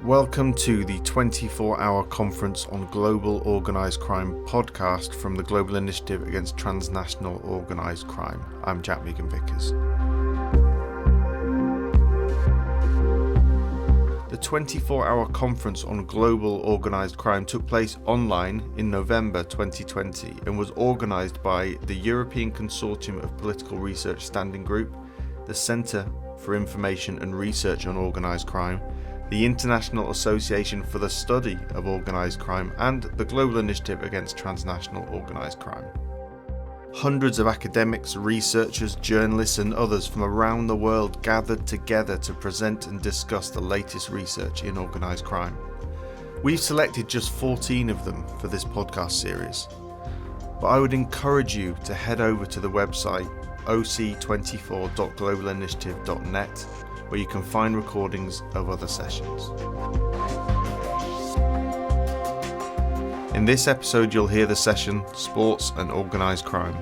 Welcome to the 24-hour conference on global organised crime podcast from the Global Initiative Against Transnational Organised Crime. I'm Jack Megan-Vickers. The 24-hour conference on global organised crime took place online in November 2020 and was organised by the European Consortium of Political Research Standing Group, the Centre for Information and Research on Organised Crime, the International Association for the Study of Organised Crime, and the Global Initiative Against Transnational Organised Crime. Hundreds of academics, researchers, journalists and others from around the world gathered together to present and discuss the latest research in organised crime. We've selected just 14 of them for this podcast series, but I would encourage you to head over to the website oc24.globalinitiative.net where you can find recordings of other sessions. In this episode, you'll hear the session Sports and Organised Crime.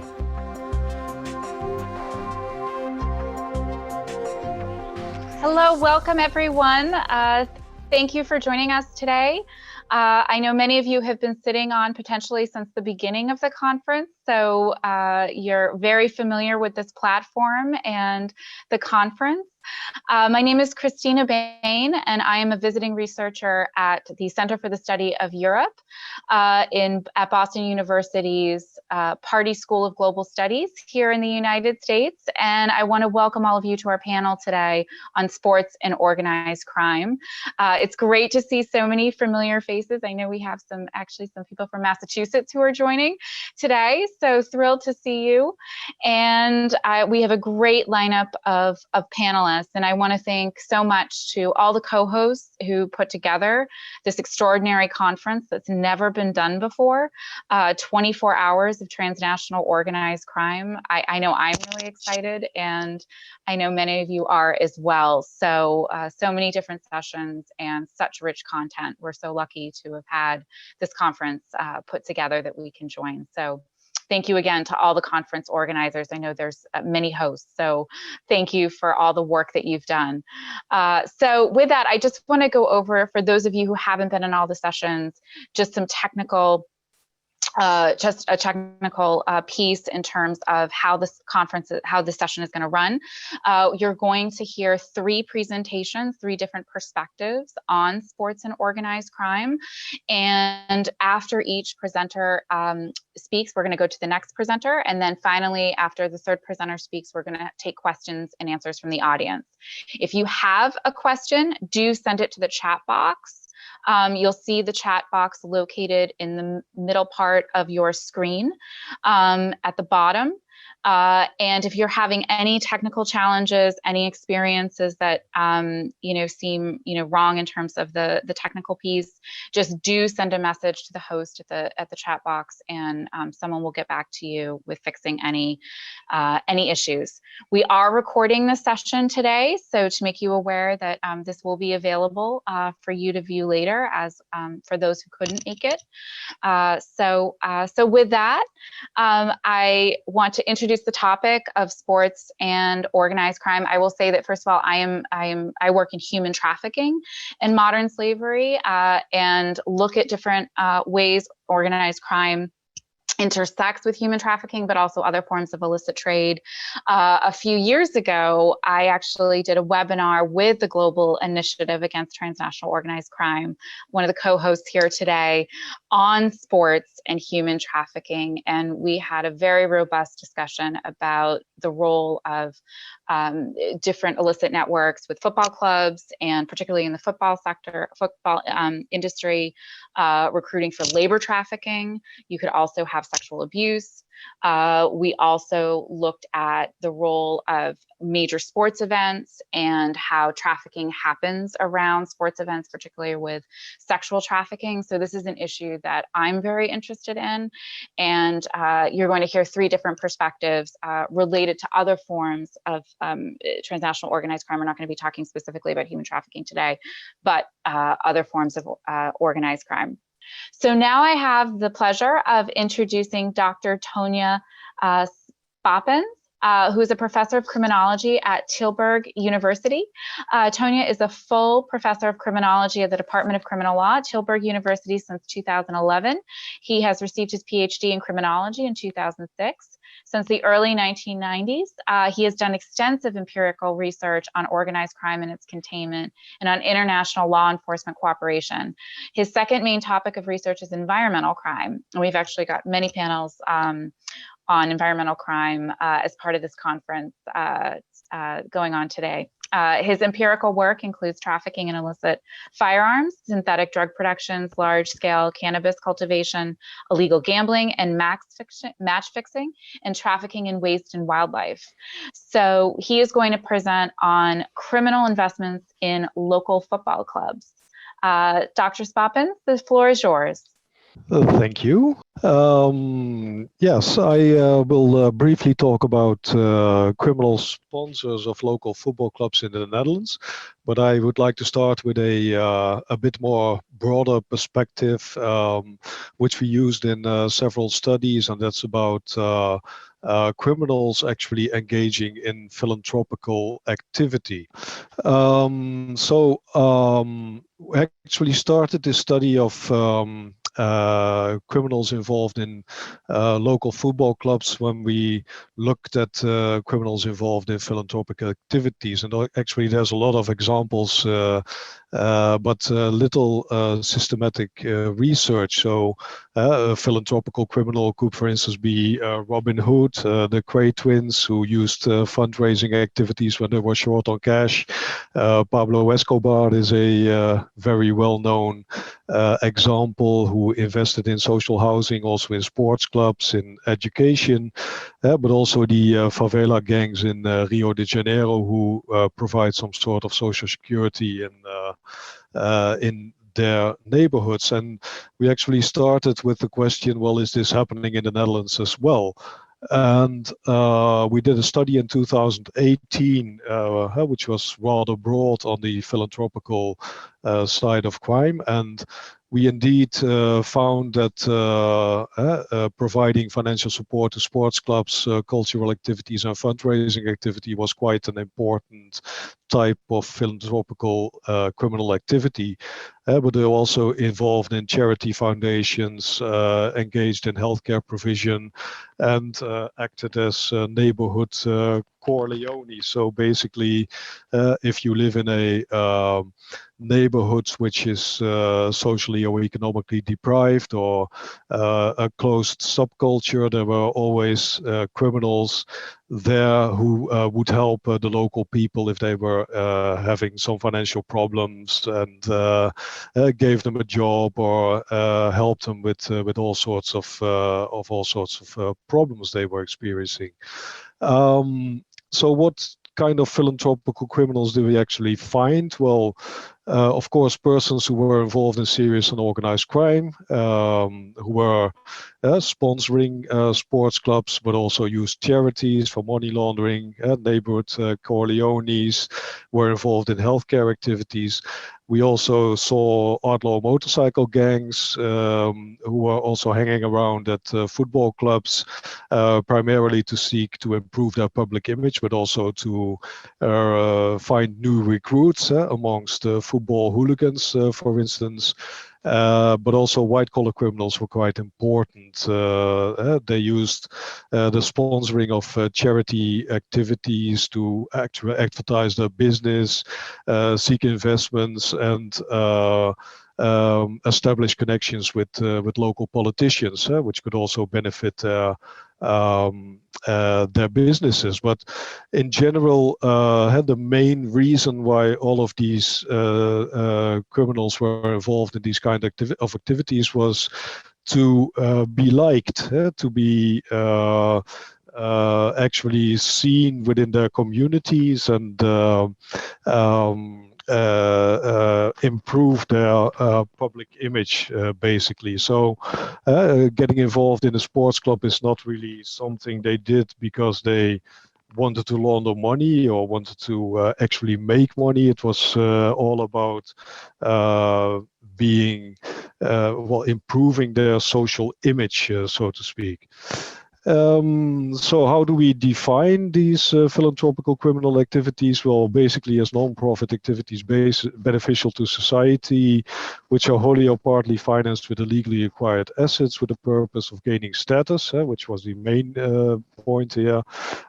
Hello, welcome everyone. Thank you for joining us today. I know many of you have been sitting on potentially since the beginning of the conference, so you're very familiar with this platform and the conference. My name is Christina Bain, and I am a visiting researcher at the Center for the Study of Europe at Boston University's Pardee School of Global Studies here in the United States. And I want to welcome all of you to our panel today on sports and organized crime. It's great to see so many familiar faces. I know we have some people from Massachusetts who are joining today, so thrilled to see you. And we have a great lineup of panelists. And I want to thank so much to all the co-hosts who put together this extraordinary conference that's never been done before, 24 hours of transnational organized crime. I know I'm really excited, and I know many of you are as well. So many different sessions and such rich content. We're so lucky to have had this conference put together that we can join. So thank you again to all the conference organizers. I know there's many hosts, so thank you for all the work that you've done. So with that, I just want to go over, for those of you who haven't been in all the sessions, just some technical piece in terms of how this session is going to run. You're going to hear three presentations, three different perspectives on sports and organized crime. And after each presenter speaks, we're going to go to the next presenter. And then finally, after the third presenter speaks, we're going to take questions and answers from the audience. If you have a question, do send it to the chat box. You'll see the chat box located in the middle part of your screen at the bottom. And if you're having any technical challenges, any experiences that seem wrong in terms of the technical piece, just do send a message to the host at the chat box, and someone will get back to you with fixing any issues. We are recording this session today, so to make you aware that this will be available for you to view later, as for those who couldn't make it. So with that, I want to introduce the topic of sports and organized crime. I will say that, first of all, I work in human trafficking and modern slavery, and look at different ways organized crime intersects with human trafficking, but also other forms of illicit trade. A few years ago, I actually did a webinar with the Global Initiative Against Transnational Organized Crime, one of the co-hosts here today, on sports and human trafficking. And we had a very robust discussion about the role of different illicit networks with football clubs, and particularly in the football industry, recruiting for labor trafficking. You could also have sexual abuse. We also looked at the role of major sports events and how trafficking happens around sports events, particularly with sexual trafficking. So this is an issue that I'm very interested in. And you're going to hear three different perspectives related to other forms of transnational organized crime. We're not going to be talking specifically about human trafficking today, but other forms of organized crime. So now I have the pleasure of introducing Dr. Tonya Spoppens. who is a professor of criminology at Tilburg University. Tonya is a full professor of criminology at the Department of Criminal Law at Tilburg University since 2011. He has received his PhD in criminology in 2006. Since the early 1990s, he has done extensive empirical research on organized crime and its containment and on international law enforcement cooperation. His second main topic of research is environmental crime. And we've actually got many panels on environmental crime as part of this conference going on today. His empirical work includes trafficking in illicit firearms, synthetic drug productions, large-scale cannabis cultivation, illegal gambling, and match fixing, and trafficking in waste and wildlife. So he is going to present on criminal investments in local football clubs. Dr. Spoppins, the floor is yours. Thank you. Yes, I will briefly talk about criminal sponsors of local football clubs in the Netherlands, but I would like to start with a bit more broader perspective, which we used in several studies, and that's about criminals actually engaging in philanthropical activity. We actually started this study of criminals involved in local football clubs when we looked at criminals involved in philanthropic activities. And actually there's a lot of examples, but little systematic research. So a philanthropical criminal could, for instance, be Robin Hood, the Cray twins, who used fundraising activities when they were short on cash. Pablo Escobar is a very well-known example who invested in social housing, also in sports clubs, in education, but also the favela gangs in Rio de Janeiro who provide some sort of social security in their neighborhoods. And we actually started with the question, well, is this happening in the Netherlands as well? And we did a study in 2018, which was rather broad on the philanthropical side of crime. And we indeed found that providing financial support to sports clubs, cultural activities, and fundraising activity was quite an important type of philanthropical criminal activity. But they're also involved in charity foundations, engaged in healthcare provision, and acted as neighborhood Corleone. So basically, if you live in a neighborhood which is socially or economically deprived, or a closed subculture, there were always criminals there who would help the local people if they were having some financial problems, and gave them a job or helped them with all sorts of problems they were experiencing. So what kind of philanthropical criminals do we actually find? Well, of course, persons who were involved in serious and organized crime, who were sponsoring sports clubs, but also used charities for money laundering. Neighborhood Corleones were involved in healthcare activities. We also saw outlaw motorcycle gangs who were also hanging around at football clubs, primarily to seek to improve their public image, but also to find new recruits amongst football hooligans, for instance. But also white-collar criminals were quite important. They used the sponsoring of charity activities to actually advertise their business, seek investments, and establish connections with local politicians, which could also benefit their businesses. But in general, the main reason why all of these criminals were involved in these kind of activities was to be liked, to be actually seen within their communities, and improve their public image, basically. So getting involved in a sports club is not really something they did because they wanted to launder money or wanted to actually make money. It was all about being, improving their social image, so to speak. So how do we define these philanthropical criminal activities? Well, basically as non-profit activities beneficial to society, which are wholly or partly financed with illegally acquired assets with the purpose of gaining status, which was the main point here,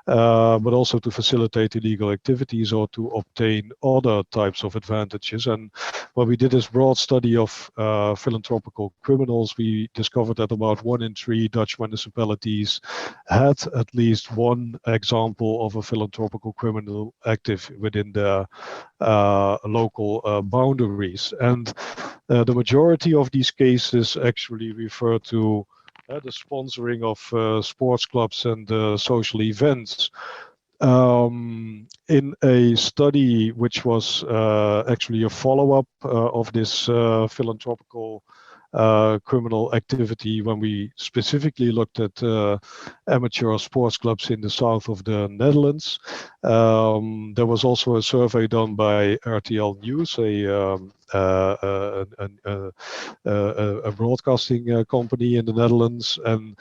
but also to facilitate illegal activities or to obtain other types of advantages. And when we did this broad study of philanthropical criminals, we discovered that about 1 in 3 Dutch municipalities had at least one example of a philanthropical criminal active within their local boundaries. And the majority of these cases actually refer to the sponsoring of sports clubs and social events. In a study which was actually a follow-up of this philanthropical criminal activity, when we specifically looked at amateur sports clubs in the south of the Netherlands. There was also a survey done by RTL News, a broadcasting company in the Netherlands, and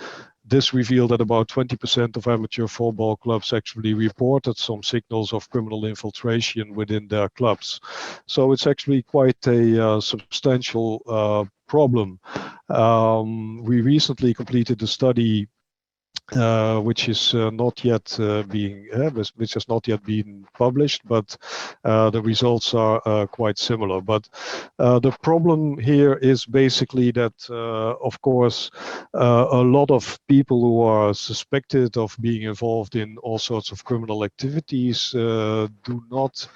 this revealed that about 20% of amateur football clubs actually reported some signals of criminal infiltration within their clubs. So it's actually quite a substantial problem. We recently completed a study which is not yet which has not yet been published, but the results are quite similar. But the problem here is basically that, of course, a lot of people who are suspected of being involved in all sorts of criminal activities do not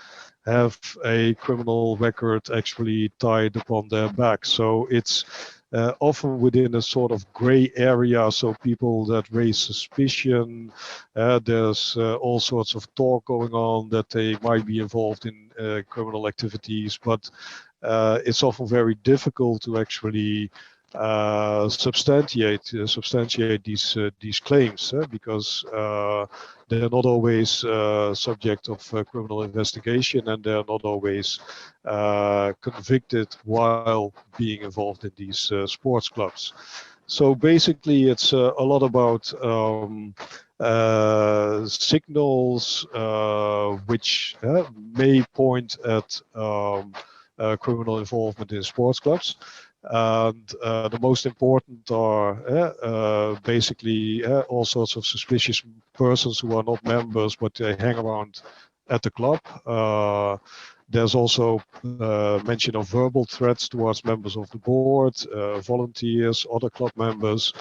have a criminal record actually tied upon their back. So it's often within a sort of gray area, so people that raise suspicion, there's all sorts of talk going on that they might be involved in criminal activities, but it's often very difficult to actually substantiate these claims because they're not always subject of criminal investigation, and they're not always convicted while being involved in these sports clubs. So basically, it's a lot about signals which may point at criminal involvement in sports clubs. And the most important are basically all sorts of suspicious persons who are not members, but they hang around at the club. There's also mention of verbal threats towards members of the board, volunteers, other club members,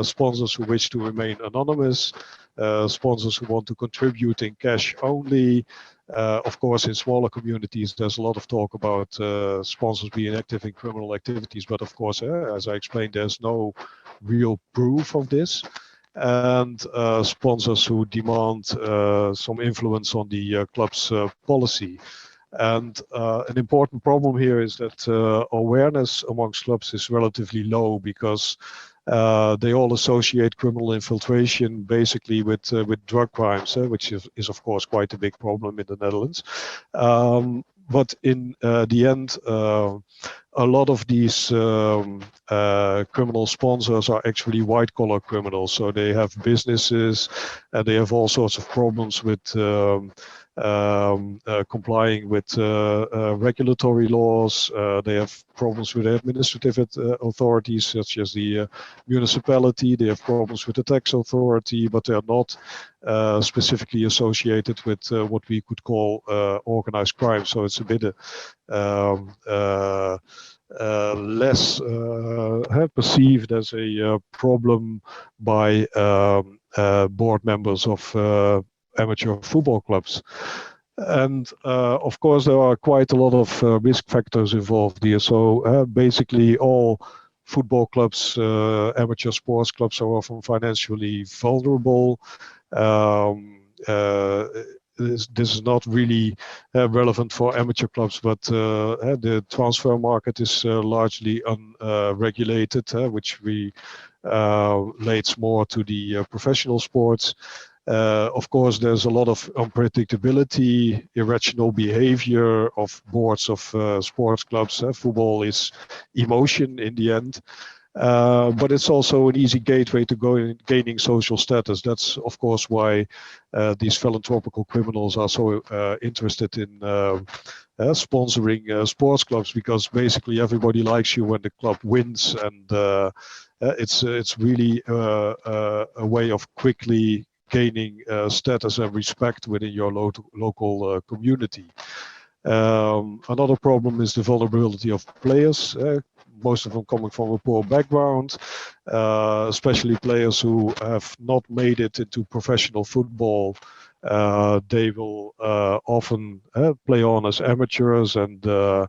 sponsors who wish to remain anonymous, sponsors who want to contribute in cash only. Of course, in smaller communities, there's a lot of talk about sponsors being active in criminal activities, but of course, as I explained, there's no real proof of this. And sponsors who demand some influence on the club's policy. And an important problem here is that awareness amongst clubs is relatively low, because they all associate criminal infiltration basically with drug crimes, which is of course quite a big problem in the Netherlands. But in the end, a lot of these criminal sponsors are actually white-collar criminals. So they have businesses and they have all sorts of problems with complying with regulatory laws. They have problems with administrative authorities, such as the municipality. They have problems with the tax authority, but they are not specifically associated with what we could call organized crime. So it's a bit less perceived as a problem by board members of amateur football clubs. And of course, there are quite a lot of risk factors involved here. So basically all football clubs, amateur sports clubs, are often financially vulnerable. This is not really relevant for amateur clubs, but the transfer market is largely unregulated, which relates more to the professional sports. Of course, there's a lot of unpredictability, irrational behavior of boards of sports clubs. Football is emotion in the end. But it's also an easy gateway to gaining social status. That's, of course, why these philanthropical criminals are so interested in sponsoring sports clubs, because basically everybody likes you when the club wins, and it's really a way of quickly gaining status and respect within your local community. Another problem is the vulnerability of players. Most of them coming from a poor background, especially players who have not made it into professional football. They will often play on as amateurs, and in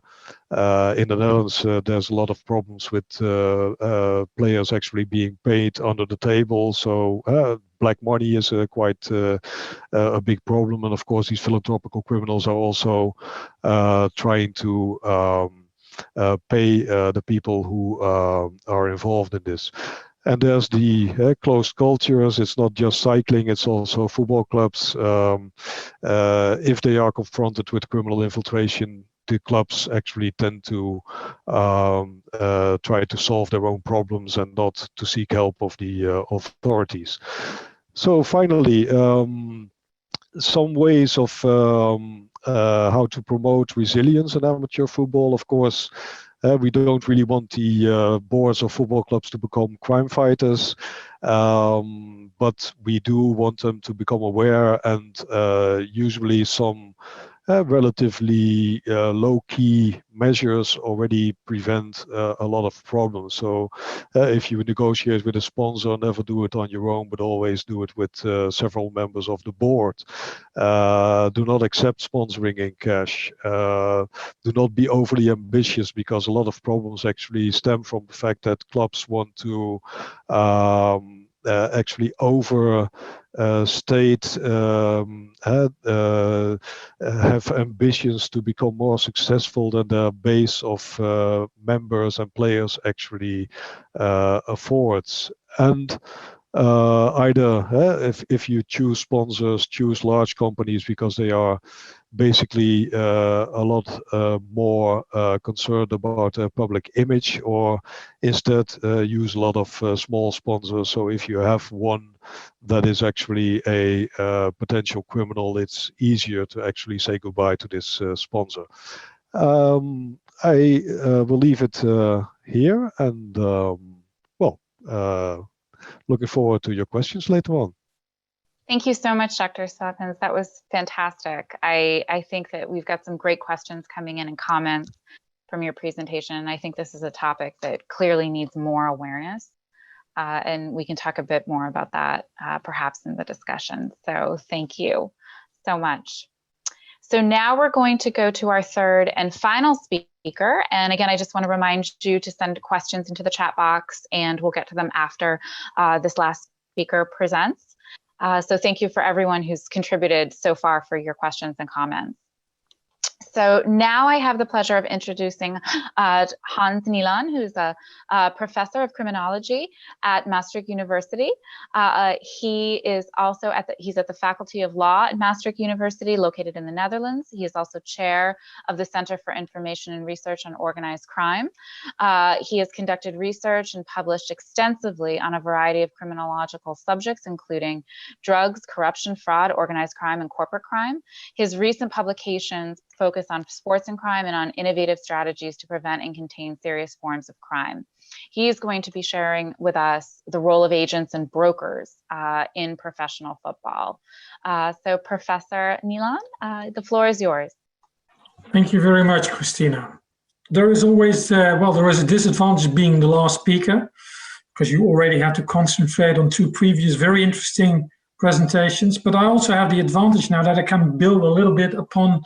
the Netherlands there's a lot of problems with players actually being paid under the table. So black money is quite a big problem, and of course these philanthropical criminals are also trying to pay the people who are involved in this. And there's the closed cultures. It's not just cycling, it's also football clubs. If they are confronted with criminal infiltration, the clubs actually tend to try to solve their own problems and not to seek help of the authorities. So finally, some ways of how to promote resilience in amateur football. Of course, we don't really want the boards of football clubs to become crime fighters, but we do want them to become aware, and usually some relatively low-key measures already prevent a lot of problems. So if you negotiate with a sponsor, never do it on your own, but always do it with several members of the board. Do not accept sponsoring in cash. Do not be overly ambitious, because a lot of problems actually stem from the fact that clubs want to actually overstate, have ambitions to become more successful than the base of members and players actually affords. And either if you choose sponsors, choose large companies, because they are basically a lot more concerned about their public image, or instead use a lot of small sponsors. So if you have one that is actually a potential criminal, it's easier to actually say goodbye to this sponsor. I will leave it here, and looking forward to your questions later on. Thank you so much, Dr. Swappens. That was fantastic. I think that we've got some great questions coming in and comments from your presentation. And I think this is a topic that clearly needs more awareness. And we can talk a bit more about that perhaps in the discussion. So thank you so much. So now we're going to go to our third and final speaker. And again, I just want to remind you to send questions into the chat box, and we'll get to them after this last speaker presents. So thank you for everyone who's contributed so far for your questions and comments. So now I have the pleasure of introducing Hans Nieland, who's a professor of criminology at Maastricht University. He is also he's at the Faculty of Law at Maastricht University, located in the Netherlands. He is also chair of the Center for Information and Research on Organized Crime. He has conducted research and published extensively on a variety of criminological subjects, including drugs, corruption, fraud, organized crime, and corporate crime. His recent publications focus on sports and crime and on innovative strategies to prevent and contain serious forms of crime. He is going to be sharing with us the role of agents and brokers in professional football. So Professor Nieland, the floor is yours. Thank you very much, Christina. There is always, there is a disadvantage being the last speaker, because you already had to concentrate on two previous very interesting presentations, but I also have the advantage now that I can build a little bit upon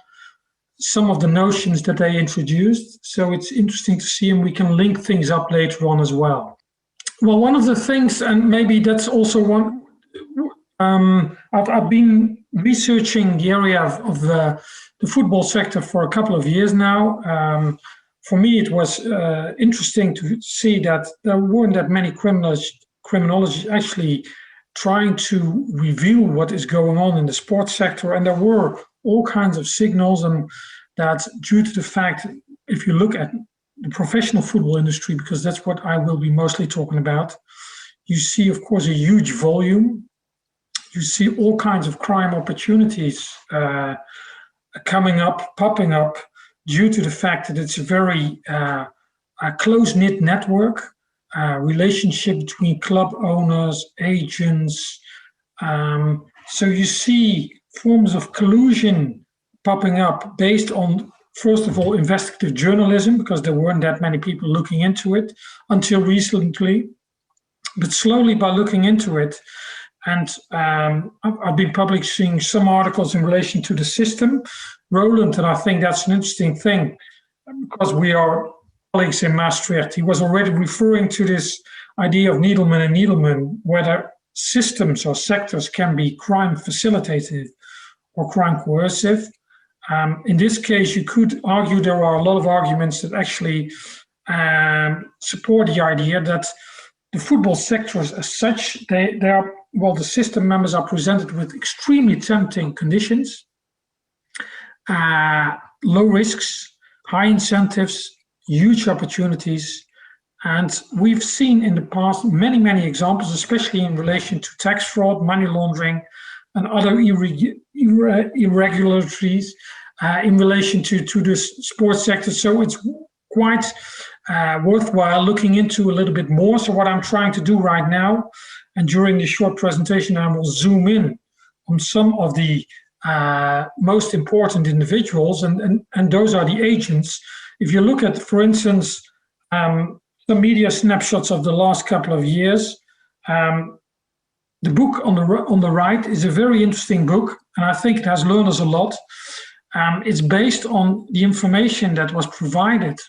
some of the notions that they introduced. So it's interesting to see, and we can link things up later on as well. Well, one of the things, and maybe that's also one, I've been researching the area of the football sector for a couple of years now. For me, it was interesting to see that there weren't that many criminologists actually trying to reveal what is going on in the sports sector, and there were all kinds of signals, and that due to the fact, if you look at the professional football industry, because that's what I will be mostly talking about, you see, of course, a huge volume. You see all kinds of crime opportunities popping up, due to the fact that it's a very a close-knit network, relationship between club owners, agents. So you see forms of collusion popping up based on, first of all, investigative journalism, because there weren't that many people looking into it until recently. But slowly, by looking into it, and I've been publishing some articles in relation to the system, Roland, and I think that's an interesting thing, because we are colleagues in Maastricht. He was already referring to this idea of Needleman and Needleman, whether systems or sectors can be crime facilitative or crime coercive. In this case, you could argue there are a lot of arguments that actually support the idea that the football sectors as such, they are, well, the system members are presented with extremely tempting conditions, low risks, high incentives, huge opportunities. And we've seen in the past many, many examples, especially in relation to tax fraud, money laundering, and other irregularities in relation to the sports sector. So it's quite worthwhile looking into a little bit more. So what I'm trying to do right now, and during this short presentation, I will zoom in on some of the most important individuals, and those are the agents. If you look at, for instance, the media snapshots of the last couple of years, the book on the right is a very interesting book, and I think it has learned us a lot. It's based on the information that was provided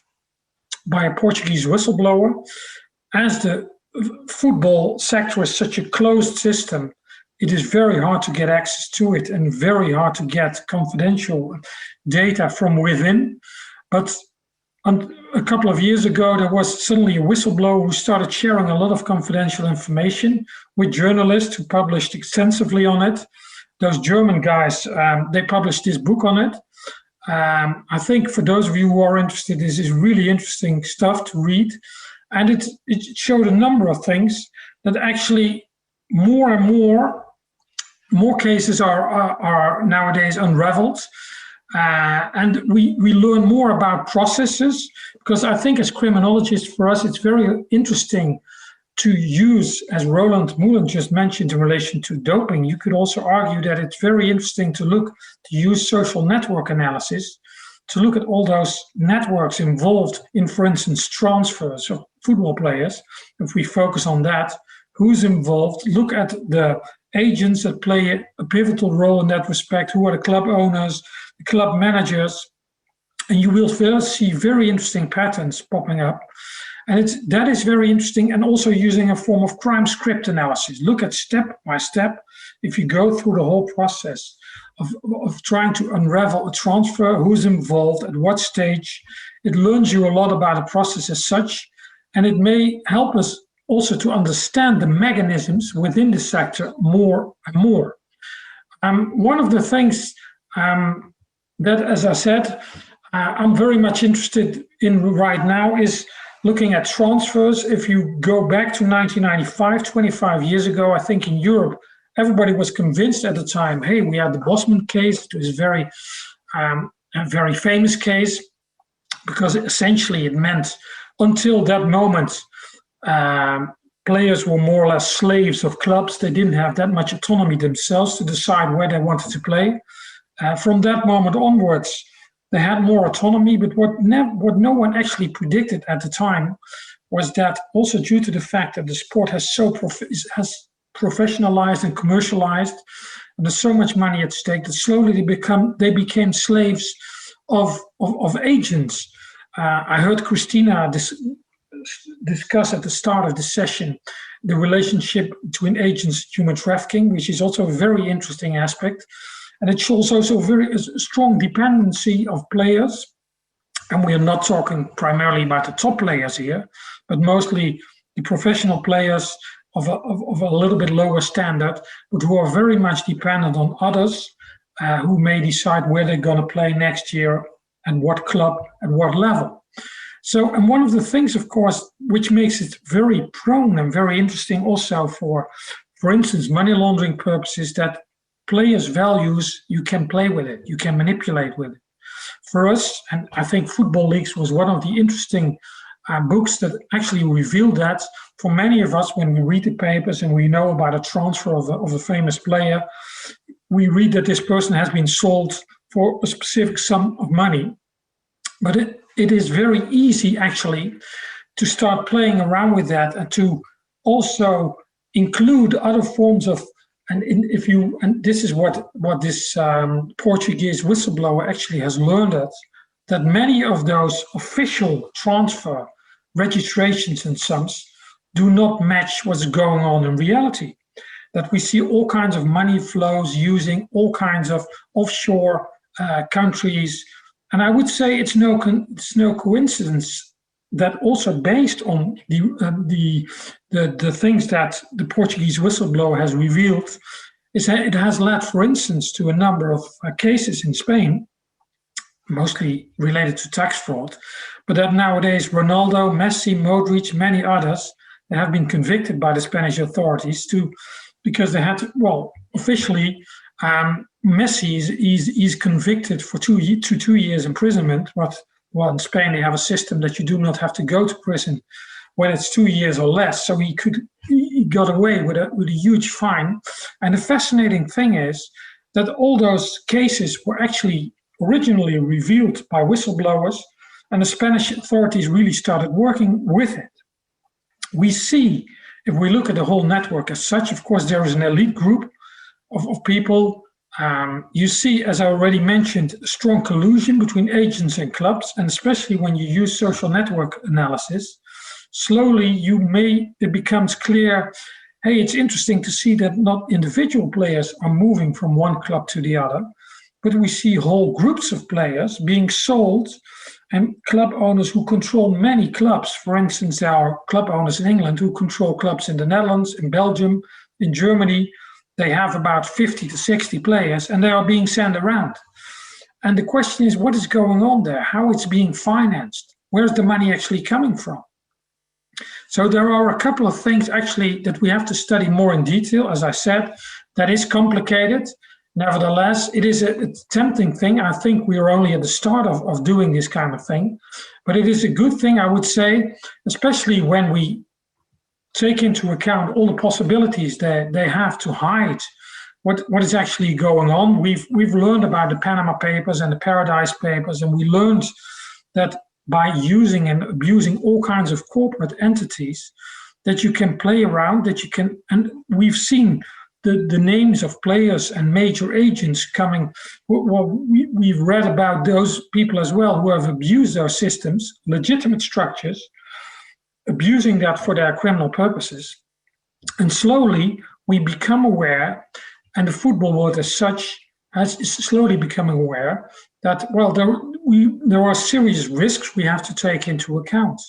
by a Portuguese whistleblower. As the football sector is such a closed system, it is very hard to get access to it and very hard to get confidential data from within. But a couple of years ago, there was suddenly a whistleblower who started sharing a lot of confidential information with journalists who published extensively on it. Those German guys, they published this book on it. I think for those of you who are interested, this is really interesting stuff to read. And it showed a number of things that actually more and more cases are nowadays unraveled. And we learn more about processes, because I think as criminologists, for us, it's very interesting to use, as Roland Moulin just mentioned in relation to doping. You could also argue that it's very interesting to use social network analysis to look at all those networks involved in, for instance, transfers of football players. If we focus on that, who's involved, look at the agents that play a pivotal role in that respect, who are the club owners, the club managers, and you will see very interesting patterns popping up. And that is very interesting, and also using a form of crime script analysis. Look at step by step, if you go through the whole process of trying to unravel a transfer, who's involved, at what stage. It learns you a lot about the process as such, and it may help us also to understand the mechanisms within the sector more and more. One of the things that, as I said, I'm very much interested in right now is looking at transfers. If you go back to 1995, 25 years ago, I think in Europe, everybody was convinced at the time, hey, we had the Bosman case. It was a very famous case, because essentially it meant until that moment, players were more or less slaves of clubs. They didn't have that much autonomy themselves to decide where they wanted to play. From that moment onwards, they had more autonomy, but what no one actually predicted at the time was that, also due to the fact that the sport has professionalized and commercialized, and there's so much money at stake, that slowly they became slaves of agents. I heard Christina discuss at the start of the session the relationship between agents and human trafficking, which is also a very interesting aspect. And it shows also a strong dependency of players. And we are not talking primarily about the top players here, but mostly the professional players of a little bit lower standard, but who are very much dependent on others who may decide where they're going to play next year and what club, at what level. So, and one of the things, of course, which makes it very prone and very interesting also for instance, money laundering purposes, that players' values, you can play with it, you can manipulate with it. For us, and I think Football Leagues was one of the interesting books that actually revealed that. For many of us, when we read the papers and we know about a transfer of a famous player, we read that this person has been sold for a specific sum of money. But it is very easy actually to start playing around with that and to also include other forms of, and this is what this Portuguese whistleblower actually has learned, that many of those official transfer registrations and sums do not match what's going on in reality. That we see all kinds of money flows using all kinds of offshore countries, and I would say it's no coincidence that also based on the things that the Portuguese whistleblower has revealed, is that it has led, for instance, to a number of cases in Spain, mostly related to tax fraud, but that nowadays Ronaldo, Messi, Modric, many others, they have been convicted by the Spanish authorities because they had to, well, officially, Messi is convicted for 2 years imprisonment, but well, in Spain, they have a system that you do not have to go to prison when it's 2 years or less. So he got away with a huge fine. And the fascinating thing is that all those cases were actually originally revealed by whistleblowers, and the Spanish authorities really started working with it. We see, if we look at the whole network as such, of course, there is an elite group of people. You see, as I already mentioned, strong collusion between agents and clubs, and especially when you use social network analysis, slowly it becomes clear, hey, it's interesting to see that not individual players are moving from one club to the other, but we see whole groups of players being sold, and club owners who control many clubs. For instance, there are club owners in England who control clubs in the Netherlands, in Belgium, in Germany. They have about 50 to 60 players, and they are being sent around. And the question is, what is going on there? How it's being financed? Where's the money actually coming from? So there are a couple of things actually that we have to study more in detail. As I said, that is complicated. Nevertheless, it is a tempting thing. I think we are only at the start of doing this kind of thing. But it is a good thing, I would say, especially when we take into account all the possibilities that they have to hide what is actually going on. We've learned about the Panama Papers and the Paradise Papers, and we learned that by using and abusing all kinds of corporate entities, that you can play around, and we've seen the names of players and major agents coming. Well, we've read about those people as well who have abused our systems, legitimate structures, abusing that for their criminal purposes. And slowly we become aware, and the football world as such is slowly becoming aware that, well, there are serious risks we have to take into account.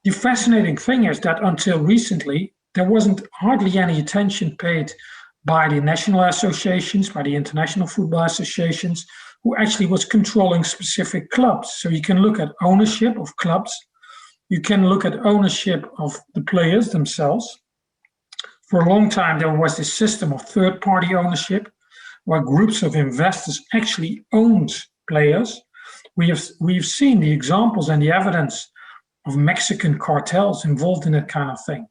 The fascinating thing is that until recently, there wasn't hardly any attention paid by the national associations, by the international football associations, who actually was controlling specific clubs. So you can look at ownership of clubs. You can look at ownership of the players themselves. For a long time, there was this system of third-party ownership, where groups of investors actually owned players. We've seen the examples and the evidence of Mexican cartels involved in that kind of thing.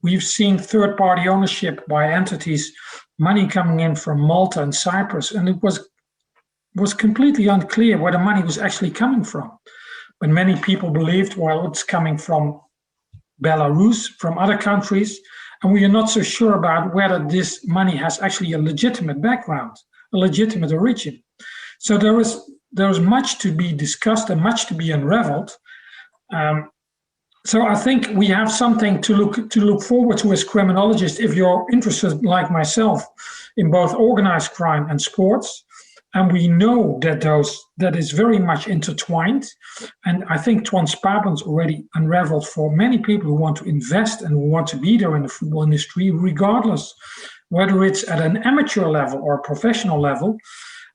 We've seen third-party ownership by entities, money coming in from Malta and Cyprus, and it was completely unclear where the money was actually coming from. But many people believed, well, it's coming from Belarus, from other countries, and we are not so sure about whether this money has actually a legitimate background, a legitimate origin. So there is much to be discussed and much to be unraveled. So I think we have something to look forward to as criminologists, if you're interested, like myself, in both organized crime and sports. And we know that is very much intertwined. And I think transparency already unraveled for many people who want to invest and who want to be there in the football industry, regardless whether it's at an amateur level or a professional level.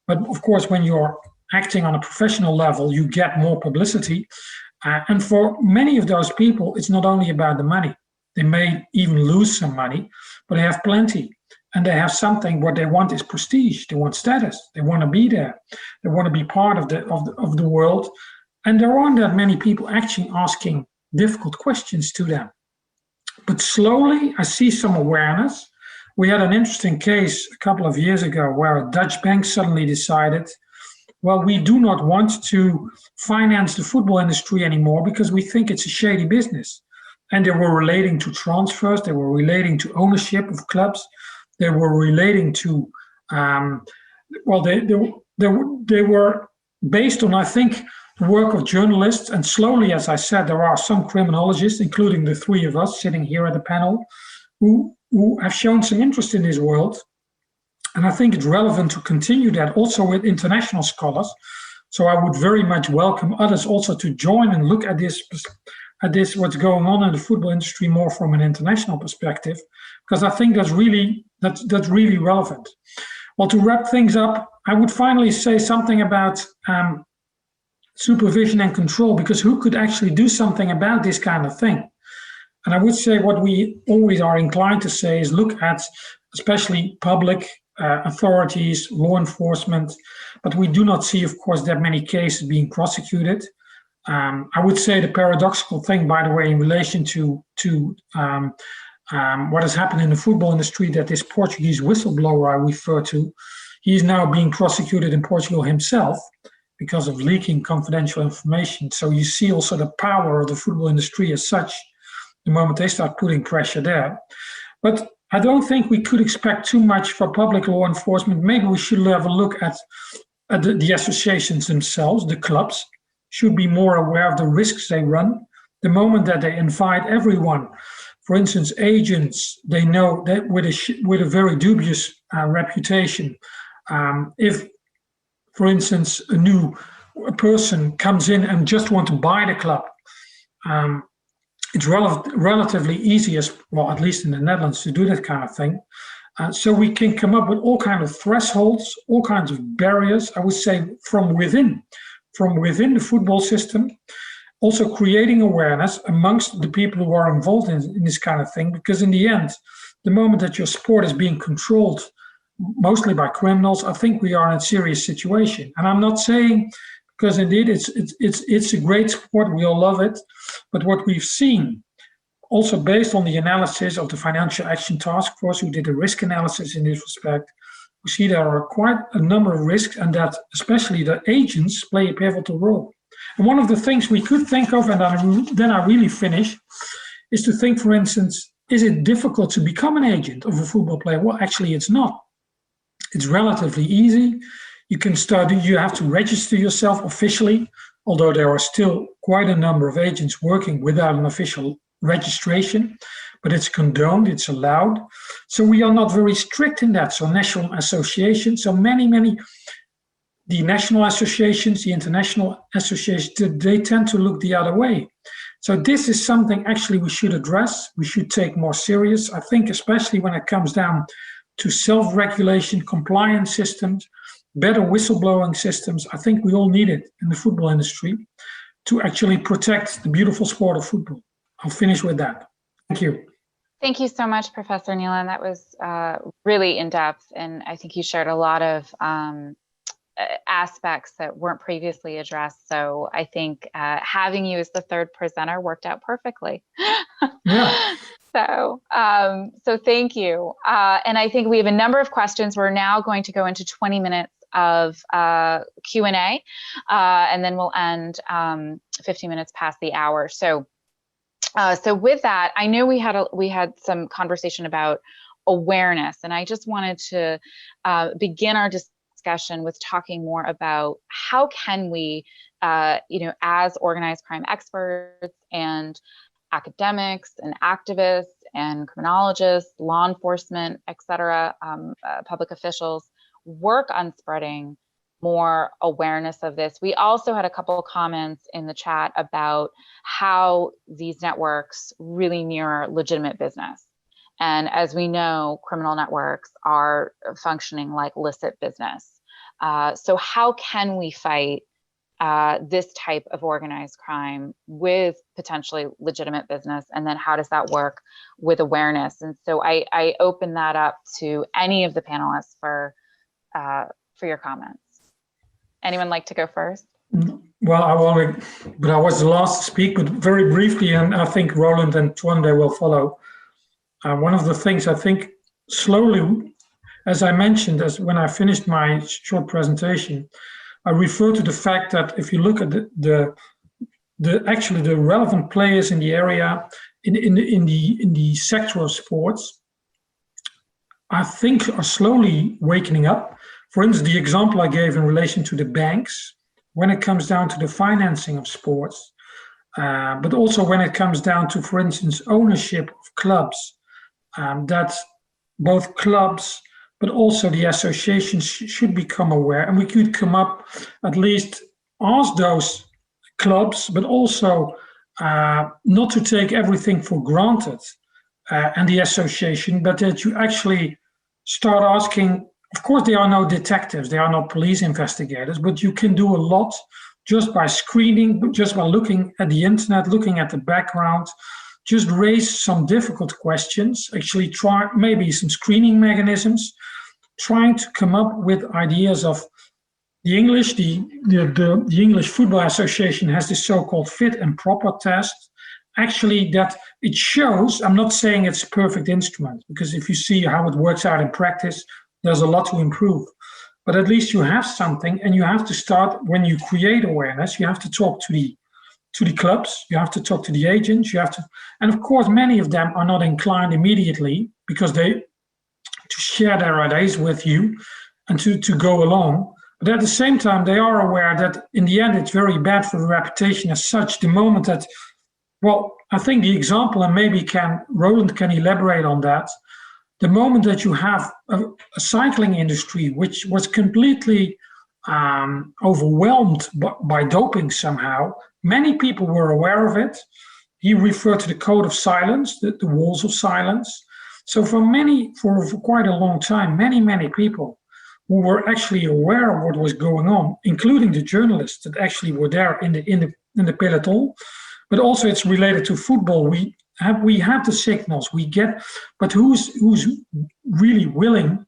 But of course, when you're acting on a professional level, you get more publicity. And for many of those people, it's not only about the money. They may even lose some money, but they have plenty. And they have something. What they want is prestige. They want status. They want to be there. They want to be part of the world. And there aren't that many people actually asking difficult questions to them. But slowly, I see some awareness. We had an interesting case a couple of years ago where a Dutch bank suddenly decided, well, we do not want to finance the football industry anymore because we think it's a shady business. And they were relating to transfers. They were relating to ownership of clubs. They were relating to, they were based on, I think, the work of journalists. And slowly, as I said, there are some criminologists, including the three of us sitting here at the panel, who have shown some interest in this world. And I think it's relevant to continue that also with international scholars. So I would very much welcome others also to join and look at this, what's going on in the football industry more from an international perspective, because I think that's really relevant. Well, to wrap things up, I would finally say something about supervision and control, because who could actually do something about this kind of thing? And I would say what we always are inclined to say is look at especially public authorities, law enforcement, but we do not see, of course, that many cases being prosecuted. I would say the paradoxical thing, by the way, in relation to what has happened in the football industry, that this Portuguese whistleblower I refer to, he is now being prosecuted in Portugal himself because of leaking confidential information. So you see also the power of the football industry as such, the moment they start putting pressure there. But I don't think we could expect too much for public law enforcement. Maybe we should have a look at the associations themselves, the clubs, should be more aware of the risks they run. The moment that they invite everyone, for instance, agents, they know that with a very dubious reputation, if, for instance, a new person comes in and just want to buy the club, it's relatively easy, at least in the Netherlands, to do that kind of thing. So we can come up with all kinds of thresholds, all kinds of barriers, I would say, from within the football system, also creating awareness amongst the people who are involved in this kind of thing. Because in the end, the moment that your sport is being controlled mostly by criminals, I think we are in a serious situation. And I'm not saying, because indeed it's a great sport, we all love it, but what we've seen, also based on the analysis of the Financial Action Task Force, who did a risk analysis in this respect, we see there are quite a number of risks, and that especially the agents play a pivotal role. And one of the things we could think of, and then I really finish, is to think, for instance, is it difficult to become an agent of a football player? Well, actually, it's not. It's relatively easy. You can study, you have to register yourself officially, although there are still quite a number of agents working without an official registration, but it's condoned, it's allowed. So we are not very strict in that. So national associations, so many, the national associations, the international associations, they tend to look the other way. So this is something actually we should address, we should take more serious. I think especially when it comes down to self-regulation, compliance systems, better whistleblowing systems, I think we all need it in the football industry to actually protect the beautiful sport of football. I'll finish with that. Thank you. Thank you so much, Professor Neelan. That was really in-depth, and I think you shared a lot of aspects that weren't previously addressed. So I think having you as the third presenter worked out perfectly. Yeah. So thank you. And I think we have a number of questions. We're now going to go into 20 minutes of Q&A, and then we'll end 15 minutes past the hour. So with that, I know we had some conversation about awareness, and I just wanted to begin our discussion with talking more about how can we, as organized crime experts and academics and activists and criminologists, law enforcement, et cetera, public officials, work on spreading more awareness of this. We also had a couple of comments in the chat about how these networks really mirror legitimate business. And as we know, criminal networks are functioning like licit business. So how can we fight this type of organized crime with potentially legitimate business, and then how does that work with awareness? And so I open that up to any of the panelists for your comments. Anyone like to go first? Well, I was the last to speak, but very briefly, and I think Roland and Twande will follow. One of the things I think slowly, as I mentioned, as when I finished my short presentation, I refer to the fact that if you look at the relevant players in the area, in the sector of sports, I think are slowly waking up. For instance, the example I gave in relation to the banks, when it comes down to the financing of sports, but also when it comes down to, for instance, ownership of clubs, that both clubs but also the associations should become aware, and we could come up, at least ask those clubs, but also not to take everything for granted, and the association, but that you actually start asking. Of course, they are no detectives, they are not police investigators, but you can do a lot just by screening, just by looking at the internet, looking at the background, just raise some difficult questions, actually try maybe some screening mechanisms, trying to come up with ideas of the English, the English Football Association has this so-called fit and proper test. Actually, that it shows, I'm not saying it's a perfect instrument, because if you see how it works out in practice, there's a lot to improve. But at least you have something, and you have to start, when you create awareness, you have to talk to the clubs, you have to talk to the agents, you have to, and of course, many of them are not inclined immediately because to share their ideas with you and to go along. But at the same time, they are aware that in the end, it's very bad for the reputation as such. The moment that, well, I think the example, and maybe Roland can elaborate on that, the moment that you have a cycling industry which was completely overwhelmed by doping somehow, many people were aware of it. He referred to the code of silence, the walls of silence. So for quite a long time, many people who were actually aware of what was going on, including the journalists that actually were there in the peloton, but also it's related to football. We have the signals we get, but who's really willing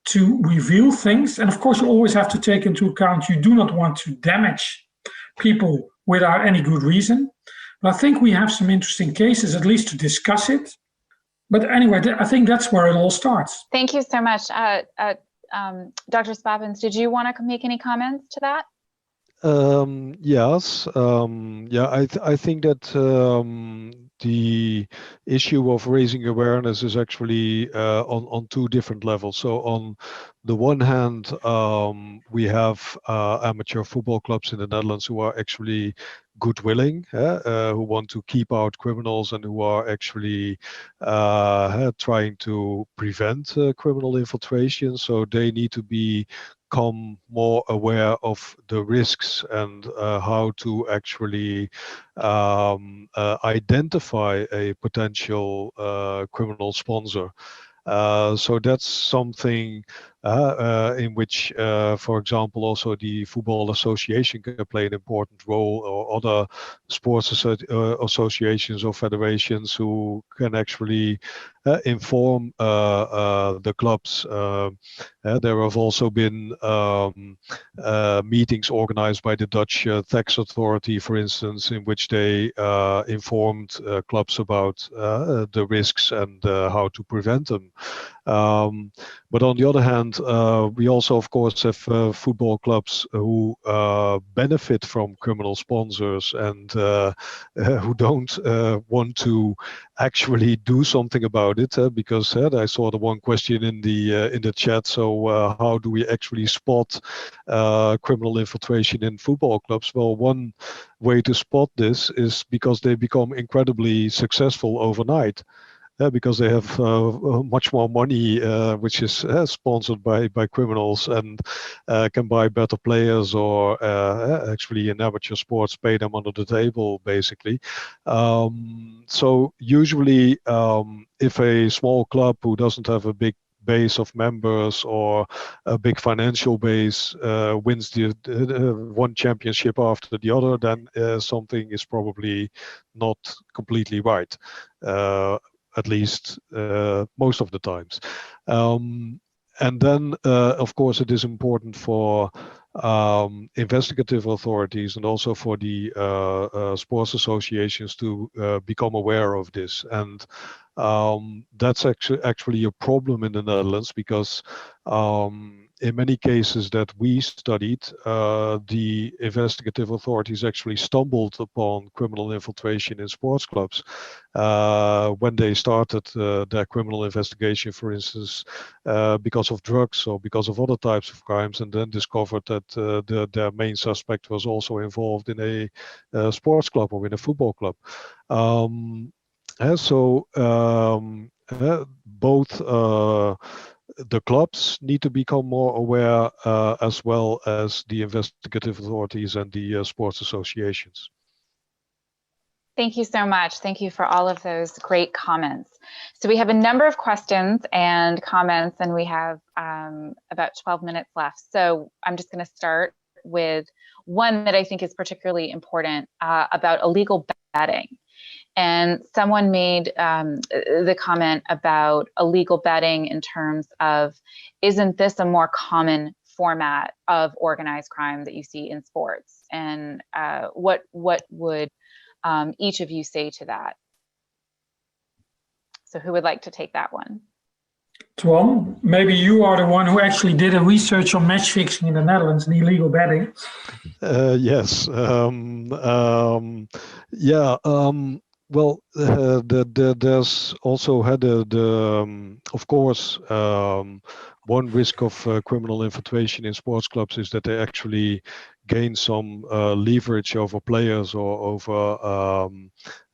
to reveal things? And of course, you always have to take into account you do not want to damage people without any good reason. But I think we have some interesting cases, at least to discuss it. But anyway, I think that's where it all starts. Thank you so much. Dr. Spappins, did you want to make any comments to that? Yes. I think that the issue of raising awareness is actually on two different levels. So on the one hand, we have amateur football clubs in the Netherlands who are actually good-willing, who want to keep out criminals and who are actually trying to prevent criminal infiltration. So they need to become more aware of the risks and how to actually identify a potential criminal sponsor. So that's something in which, for example, also the Football Association can play an important role, or other sports associations or federations who can actually inform the clubs. There have also been meetings organized by the Dutch tax authority, for instance, in which they informed clubs about the risks and how to prevent them. But on the other hand, we also, of course, have football clubs who benefit from criminal sponsors and who don't want to actually do something about it, because I saw the one question in the chat. So how do we actually spot criminal infiltration in football clubs? Well, one way to spot this is because they become incredibly successful overnight. Because they have much more money, which is sponsored by criminals, and can buy better players, or actually in amateur sports pay them under the table, basically. So usually, if a small club who doesn't have a big base of members or a big financial base wins the one championship after the other, then something is probably not completely right, at least most of the times. And then, of course, it is important for investigative authorities and also for the sports associations to become aware of this. And that's actually a problem in the Netherlands, because in many cases that we studied, the investigative authorities actually stumbled upon criminal infiltration in sports clubs when they started their criminal investigation, for instance, because of drugs or because of other types of crimes, and then discovered that their main suspect was also involved in a sports club or in a football club. Both the clubs need to become more aware, as well as the investigative authorities and the sports associations. Thank you so much. Thank you for all of those great comments. So we have a number of questions and comments, and we have about 12 minutes left. So I'm just going to start with one that I think is particularly important, about illegal betting. And someone made the comment about illegal betting in terms of, isn't this a more common format of organized crime that you see in sports? And what would each of you say to that? So who would like to take that one? Tuan, maybe you are the one who actually did a research on match fixing in the Netherlands and illegal betting. Yes. Well, there's also had of course, one risk of criminal infiltration in sports clubs is that they actually gain some leverage over players or over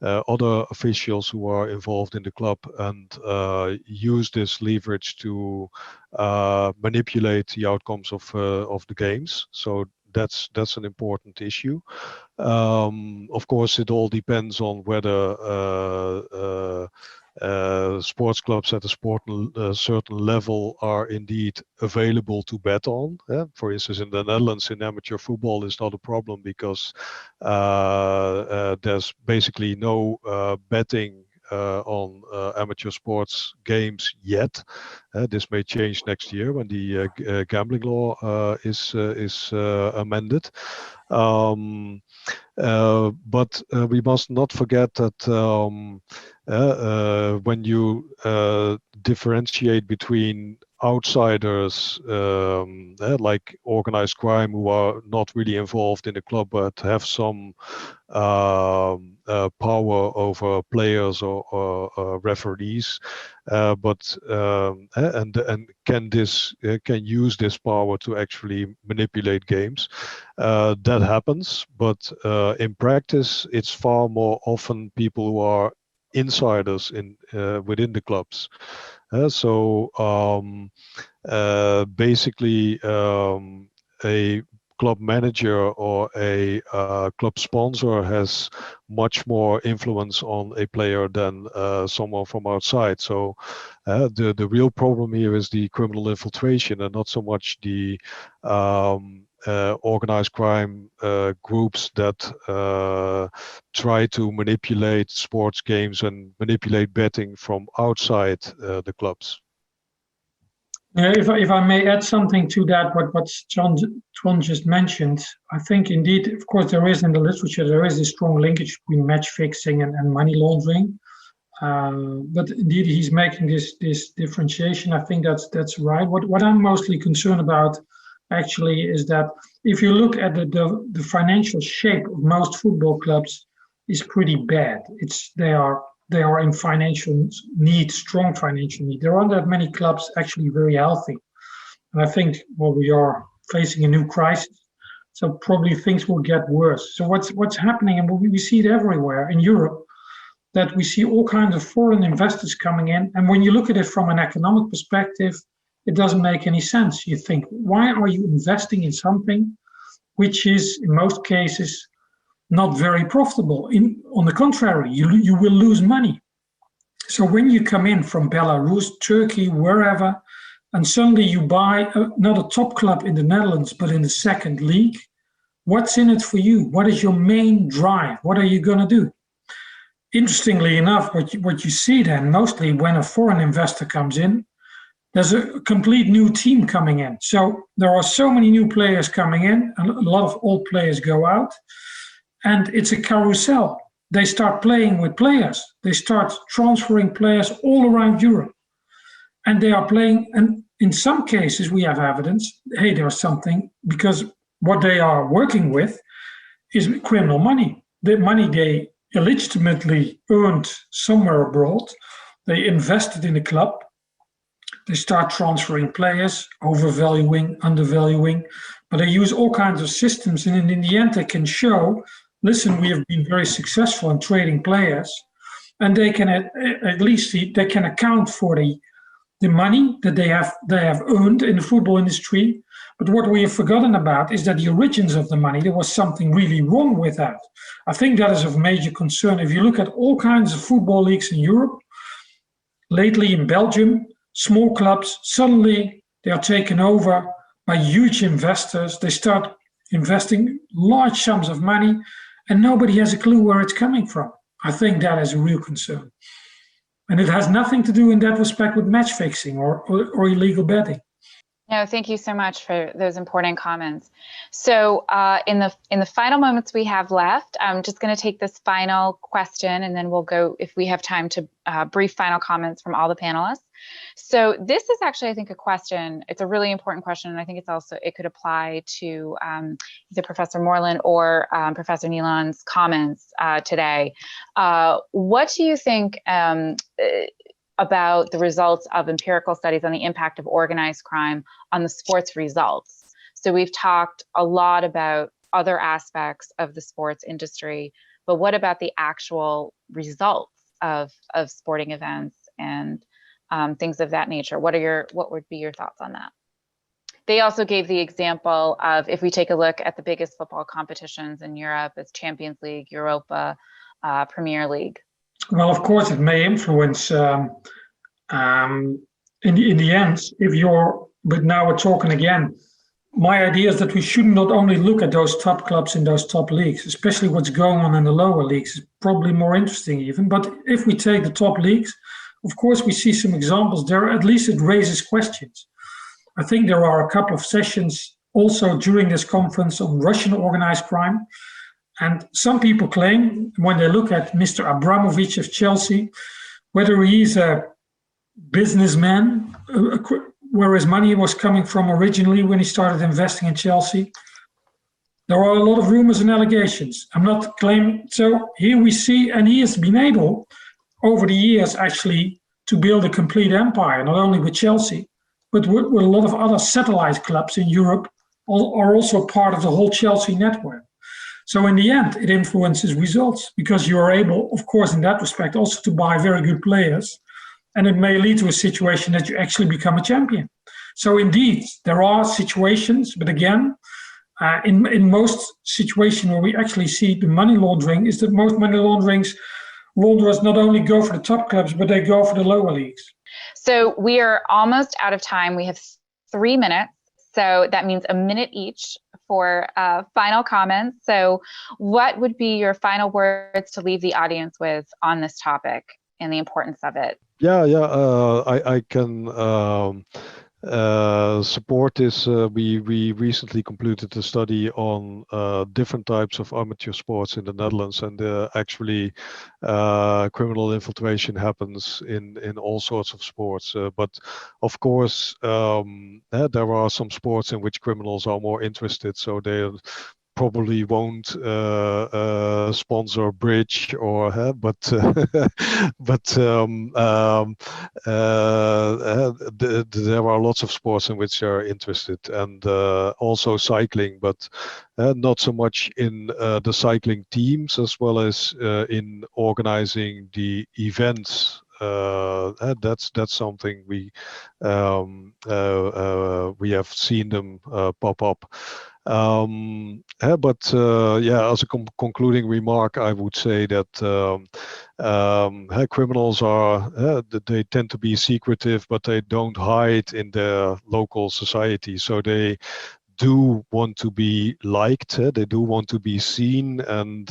other officials who are involved in the club, and use this leverage to manipulate the outcomes of the games. So that's an important issue. Of course, it all depends on whether sports clubs at a certain level are indeed available to bet on. For instance, in the Netherlands, in amateur football, is not a problem because there's basically no betting on amateur sports games yet. This may change next year when the gambling law is amended. But we must not forget that when you differentiate between outsiders like organized crime who are not really involved in the club but have some power over players or referees, and can use this power to actually manipulate games. That happens, but in practice, it's far more often people who are insiders within the clubs. Basically, a club manager or a club sponsor has much more influence on a player than someone from outside. So the real problem here is the criminal infiltration, and not so much the organized crime groups that try to manipulate sports games and manipulate betting from outside the clubs. Yeah, if I may add something to that, what Tuan just mentioned, I think indeed, of course, there is in the literature, there is a strong linkage between match fixing and money laundering. But indeed, he's making this differentiation. I think that's right. What I'm mostly concerned about actually is that if you look at the financial shape of most football clubs, is pretty bad. They are in financial need, strong financial need. There aren't that many clubs actually very healthy. And I think, well, we are facing a new crisis, so probably things will get worse. So what's happening, and we see it everywhere in Europe, that we see all kinds of foreign investors coming in. And when you look at it from an economic perspective, it doesn't make any sense. You think, why are you investing in something which is, in most cases, not very profitable? On the contrary, you will lose money. So when you come in from Belarus, Turkey, wherever, and suddenly you buy not a top club in the Netherlands, but in the second league, what's in it for you? What is your main drive? What are you going to do? Interestingly enough, what you see then, mostly when a foreign investor comes in, there's a complete new team coming in. So there are so many new players coming in, and a lot of old players go out, and it's a carousel. They start playing with players. They start transferring players all around Europe. And they are playing, and in some cases we have evidence, hey, there's something, because what they are working with is criminal money. The money they illegitimately earned somewhere abroad, they invested in the club, they start transferring players, overvaluing, undervaluing, but they use all kinds of systems, and in the end they can show, listen, we have been very successful in trading players, and they can at least they can account for the money that they have earned in the football industry. But what we have forgotten about is that the origins of the money, there was something really wrong with that. I think that is of major concern. If you look at all kinds of football leagues in Europe, lately in Belgium, small clubs, suddenly they are taken over by huge investors. They start investing large sums of money, and nobody has a clue where it's coming from. I think that is a real concern. And it has nothing to do in that respect with match fixing or illegal betting. No, thank you so much for those important comments. So in the final moments we have left, I'm just going to take this final question, and then we'll go, if we have time, to brief final comments from all the panelists. So this is actually, I think, a question. It's a really important question, and I think it could apply to either Professor Moreland or Professor Nilan's comments today. What do you think about the results of empirical studies on the impact of organized crime on the sports results? So we've talked a lot about other aspects of the sports industry, but what about the actual results of sporting events and things of that nature? What would be your thoughts on that? They also gave the example of, if we take a look at the biggest football competitions in Europe, it's Champions League, Europa, Premier League. Well, of course, it may influence in the end. But now we're talking again. My idea is that we should not only look at those top clubs in those top leagues, especially what's going on in the lower leagues. It's probably more interesting even. But if we take the top leagues, of course, we see some examples there. At least it raises questions. I think there are a couple of sessions also during this conference on Russian organized crime. And some people claim, when they look at Mr. Abramovich of Chelsea, whether he's a businessman, where his money was coming from originally when he started investing in Chelsea. There are a lot of rumors and allegations. I'm not claiming. So here we see, and he has been able, over the years, actually, to build a complete empire, not only with Chelsea, but with a lot of other satellite clubs in Europe are also part of the whole Chelsea network. So in the end, it influences results, because you are able, of course, in that respect, also to buy very good players. And it may lead to a situation that you actually become a champion. So indeed, there are situations, but again, in most situations where we actually see the money laundering, is that most money launderers not only go for the top clubs, but they go for the lower leagues. So we are almost out of time. We have 3 minutes. So that means a minute each for final comments. So what would be your final words to leave the audience with on this topic and the importance of it? I can support this. We recently completed a study on different types of amateur sports in the Netherlands, and actually criminal infiltration happens in all sorts of sports. But of course, there are some sports in which criminals are more interested, so they probably won't sponsor bridge or but there are lots of sports in which they are interested, and also cycling, but not so much in the cycling teams as well as in organizing the events that's something we have seen them pop up. As a concluding remark, I would say that criminals they tend to be secretive, but they don't hide in their local society. So they do want to be liked, they do want to be seen, and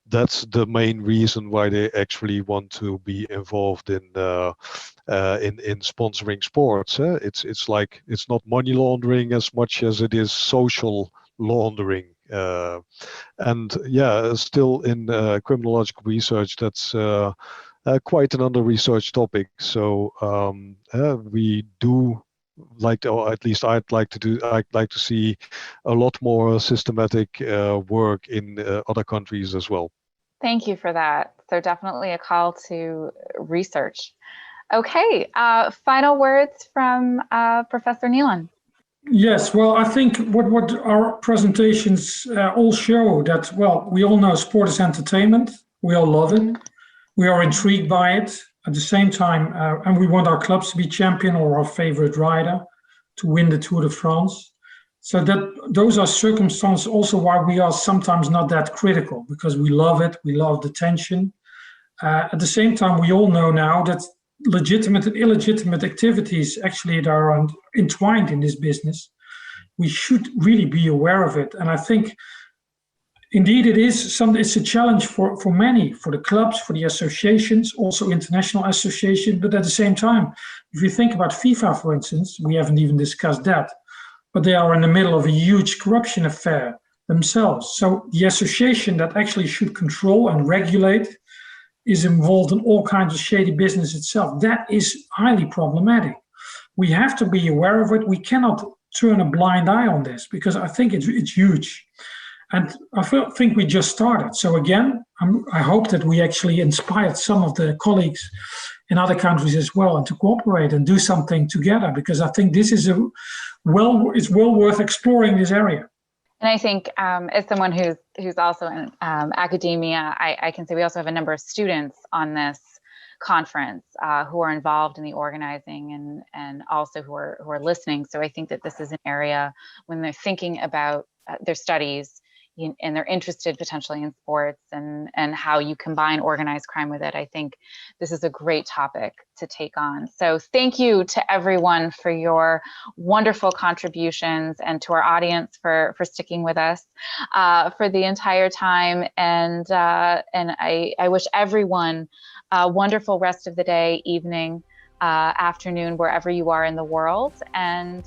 that's the main reason why they actually want to be involved in sponsoring sports. It's like it's not money laundering as much as it is social laundering. Still in criminological research, that's quite an under-researched topic. So we do or at least I'd like to see a lot more systematic work in other countries as well. Thank you for that. So definitely a call to research. Okay, final words from Professor Nealon. Yes, well, I think what our presentations all show that, well, we all know sport is entertainment. We all love it. We are intrigued by it. At the same time, and we want our clubs to be champion or our favorite rider to win the Tour de France. So those are circumstances also why we are sometimes not that critical, because we love it. We love the tension. At the same time, we all know now that legitimate and illegitimate activities actually that are entwined in this business. We should really be aware of it. And I think indeed, it's a challenge for many, for the clubs, for the associations, also international associations. But at the same time, if you think about FIFA, for instance, we haven't even discussed that, but they are in the middle of a huge corruption affair themselves. So the association that actually should control and regulate is involved in all kinds of shady business itself. That is highly problematic. We have to be aware of it. We cannot turn a blind eye on this because I think it's huge. And I think we just started. So again, I hope that we actually inspired some of the colleagues in other countries as well and to cooperate and do something together, because I think this is it's well worth exploring this area. And I think as someone who's also in academia, I can say we also have a number of students on this conference who are involved in the organizing and also who are listening. So I think that this is an area when they're thinking about their studies and they're interested potentially in sports and how you combine organized crime with it. I think this is a great topic to take on. So thank you to everyone for your wonderful contributions and to our audience for sticking with us for the entire time. And I wish everyone a wonderful rest of the day, evening, afternoon, wherever you are in the world. And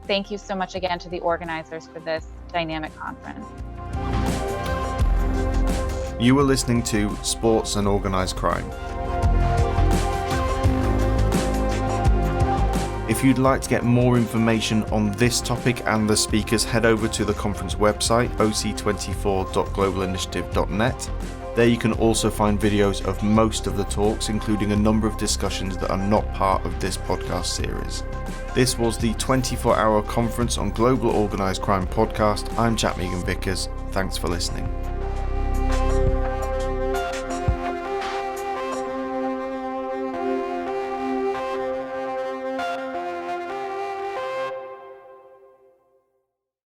thank you so much again to the organizers for this dynamic conference. You were listening to Sports and Organised Crime. If you'd like to get more information on this topic and the speakers, head over to the conference website, oc24.globalinitiative.net. There you can also find videos of most of the talks, including a number of discussions that are not part of this podcast series. This was the 24-hour Conference on Global Organised Crime podcast. I'm Jack Megan Vickers. Thanks for listening.